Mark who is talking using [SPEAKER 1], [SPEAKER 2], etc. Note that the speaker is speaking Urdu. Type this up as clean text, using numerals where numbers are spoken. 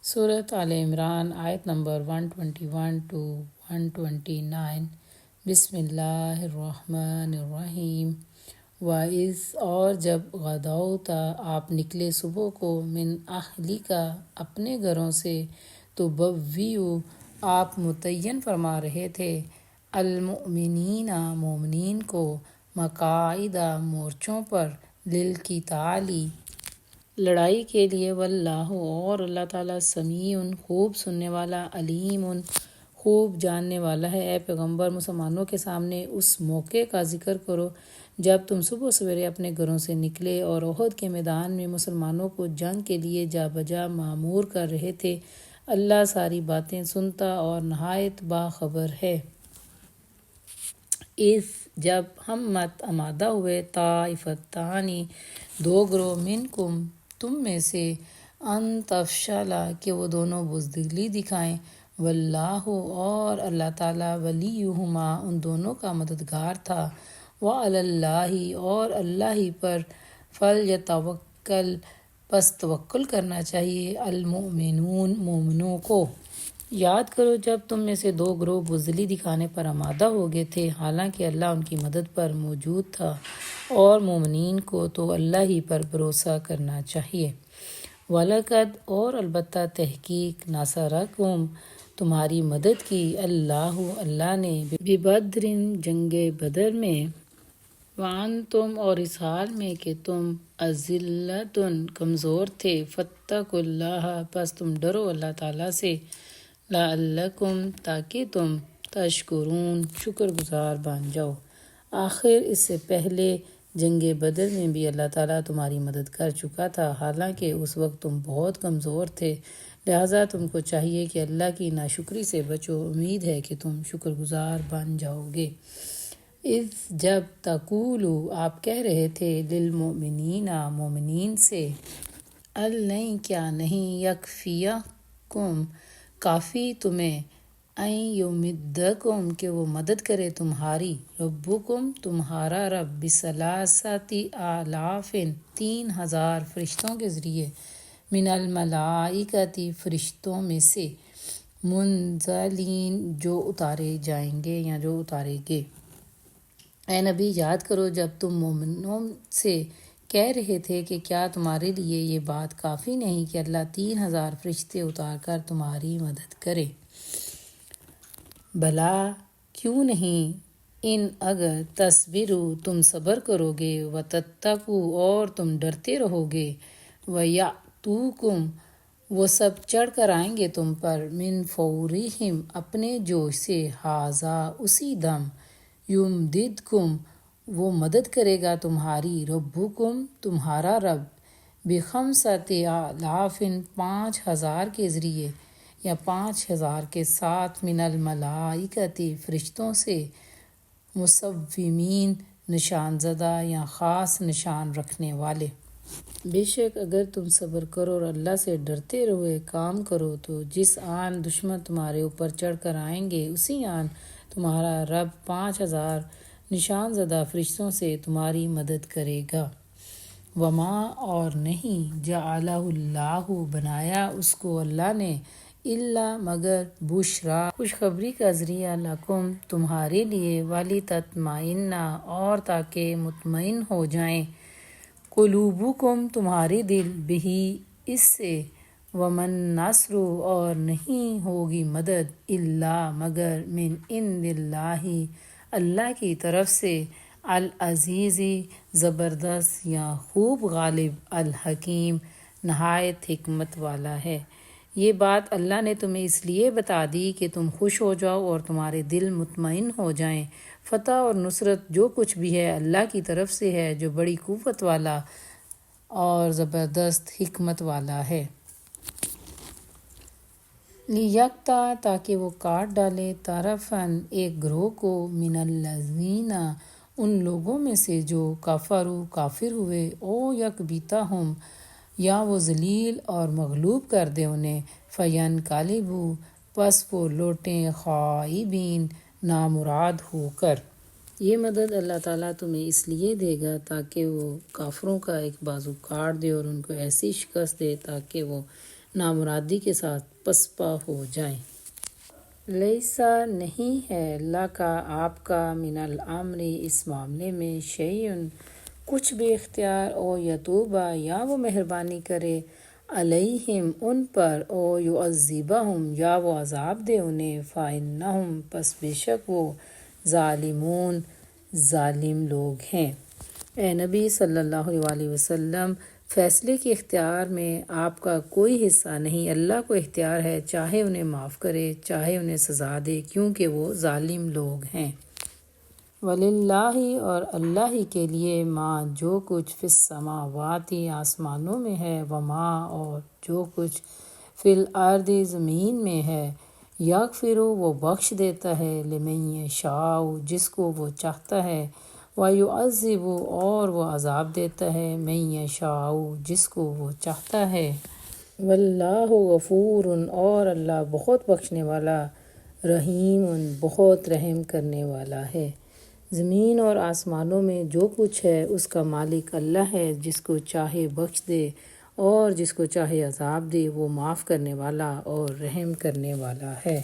[SPEAKER 1] صورت آل عمران آیت نمبر 121 to 129۔ بسم اللہ الرحمن الرحیم۔ وَإِذْ اور جب غدوتا آپ نکلے صبح کو من اہلِکا اپنے گھروں سے، تو بوّئوا آپ متعین فرما رہے تھے المؤمنین مومنین کو مقاعد مورچوں پر للقتال لڑائی کے لیے، واللہ اور اللہ تعالیٰ سمیع خوب سننے والا، علیم خوب جاننے والا ہے۔ اے پیغمبر مسلمانوں کے سامنے اس موقع کا ذکر کرو جب تم صبح سویرے اپنے گھروں سے نکلے اور احد کے میدان میں مسلمانوں کو جنگ کے لیے جا بجا مامور کر رہے تھے۔ اللہ ساری باتیں سنتا اور نہایت باخبر ہے۔ اس جب ہمت آمادہ ہوئے طائفتان دو گروہ منکم تم میں سے، ان تفشلا کہ وہ دونوں بزدلی دکھائیں، واللہ اور اللہ تعالیٰ ولیہما ان دونوں کا مددگار تھا، وعلی اللہ اور اللہ ہی پر فلیتوکل پس توکل کرنا چاہیے المؤمنون مومنوں کو۔ یاد کرو جب تم میں سے دو گروہ بزدلی دکھانے پر آمادہ ہو گئے تھے، حالانکہ اللہ ان کی مدد پر موجود تھا، اور مومنین کو تو اللہ ہی پر بھروسہ کرنا چاہیے۔ وَلَقَدْ اور البتہ تحقیق نَصَرَکُم تمہاری مدد کی اللہ نے بِبَدْرٍ جنگ بدر میں، وَأَنْتُمْ اور اس حال میں کہ تم أَذِلَّةٌ کمزور تھے، فَاتَّقُوا اللَّهَ پس تم ڈرو اللہ تعالیٰ سے، لَعَلَّکُمْ تاکہ تم تشکرون شکر گزار بن جاؤ۔ آخر اس سے پہلے جنگ بدر میں بھی اللہ تعالیٰ تمہاری مدد کر چکا تھا، حالانکہ اس وقت تم بہت کمزور تھے، لہٰذا تم کو چاہیے کہ اللہ کی ناشکری سے بچو، امید ہے کہ تم شکر گزار بن جاؤ گے۔ اذ جب تقولو آپ کہہ رہے تھے للمؤمنین مومنین سے، الَّن کیا نہیں، یکفیکم کافی تمہیں، ان یمدکم کہ وہ مدد کرے تمہاری، ربکم تمہارا رب، بثلاثۃ آلاف 3000 فرشتوں کے ذریعے، من الملائکۃ فرشتوں میں سے، منزلین جو اتارے جائیں گے یا جو اتارے گے۔ اے نبی یاد کرو جب تم مومنوں سے کہہ رہے تھے کہ کیا تمہارے لیے یہ بات کافی نہیں کہ اللہ 3000 فرشتے اتار کر تمہاری مدد کرے۔ بھلا کیوں نہیں، ان اگر تصبروا تم صبر کرو گے، وتتقوا اور تم ڈرتے رہو گے، ویأتوکم وہ سب چڑھ کر آئیں گے تم پر، من فورہم اپنے جوش سے، ھذا اسی دم، یمددکم وہ مدد کرے گا تمہاری، ربکم تمہارا رب، بخمسۃ آلاف 5000 کے ذریعے یا 5000 کے ساتھ، من الملائکۃ فرشتوں سے، مصومین نشان زدہ یا خاص نشان رکھنے والے۔ بے شک اگر تم صبر کرو اور اللہ سے ڈرتے ہوئے کام کرو تو جس آن دشمن تمہارے اوپر چڑھ کر آئیں گے، اسی آن تمہارا رب 5000 نشان زدہ فرشتوں سے تمہاری مدد کرے گا۔ وما اور نہیں، جعلہ اللہ بنایا اس کو اللہ نے، الا مگر بشرا خوشخبری کا ذریعہ، لکم تمہارے لیے، ولتطمئن اور تاکہ مطمئن ہو جائیں، قلوبکم تمہارے دل، بہ اس سے، ومن نصر اور نہیں ہوگی مدد، الا مگر من عند اللہ اللہ کی طرف سے، العزیز زبردست یا خوب غالب، الحکیم نہایت حکمت والا ہے۔ یہ بات اللہ نے تمہیں اس لیے بتا دی کہ تم خوش ہو جاؤ اور تمہارے دل مطمئن ہو جائیں۔ فتح اور نصرت جو کچھ بھی ہے اللہ کی طرف سے ہے، جو بڑی قوت والا اور زبردست حکمت والا ہے۔ لیقطع تاکہ وہ کاٹ ڈالے، طرفاً ایک گروہ کو، من الذین ان لوگوں میں سے جو، کفروا کافر ہوئے، او یکبتہم یا وہ ذلیل اور مغلوب کر دے انہیں، فینقلبوا پس وہ لوٹیں، خائبین نامراد ہو کر۔ یہ مدد اللہ تعالیٰ تمہیں اس لیے دے گا تاکہ وہ کافروں کا ایک بازو کاٹ دے اور ان کو ایسی شکست دے تاکہ وہ نامرادی کے ساتھ پسپا ہو جائیں۔ لیسا نہیں ہے اللہ کا آپ کا من الامر اس معاملے میں شیئن کچھ بھی اختیار، او یتوبہ یا وہ مہربانی کرے، علیہم ان پر، او یعذبہم یا وہ عذاب دے انہیں، فإنہم پس بے شک وہ ظالمون ظالم لوگ ہیں۔ اے نبی صلی اللہ علیہ وسلم، فیصلے کے اختیار میں آپ کا کوئی حصہ نہیں، اللہ کو اختیار ہے، چاہے انہیں معاف کرے چاہے انہیں سزا دے، کیونکہ وہ ظالم لوگ ہیں۔ وَلِلَّهِ اور اللہ ہی کے لیے، ماں جو کچھ فی السماوات آسمانوں میں ہے، وما اور جو کچھ فی الارض زمین میں ہے، یغفر وہ بخش دیتا ہے، لمن یشاء جس کو وہ چاہتا ہے، ویعذب اور وہ عذاب دیتا ہے، من یشاء جس کو وہ چاہتا ہے۔ واللہ غفور اور اللہ بہت بخشنے والا، رحیم بہت رحم کرنے والا ہے۔ زمین اور آسمانوں میں جو کچھ ہے اس کا مالک اللہ ہے، جس کو چاہے بخش دے اور جس کو چاہے عذاب دے، وہ معاف کرنے والا اور رحم کرنے والا ہے۔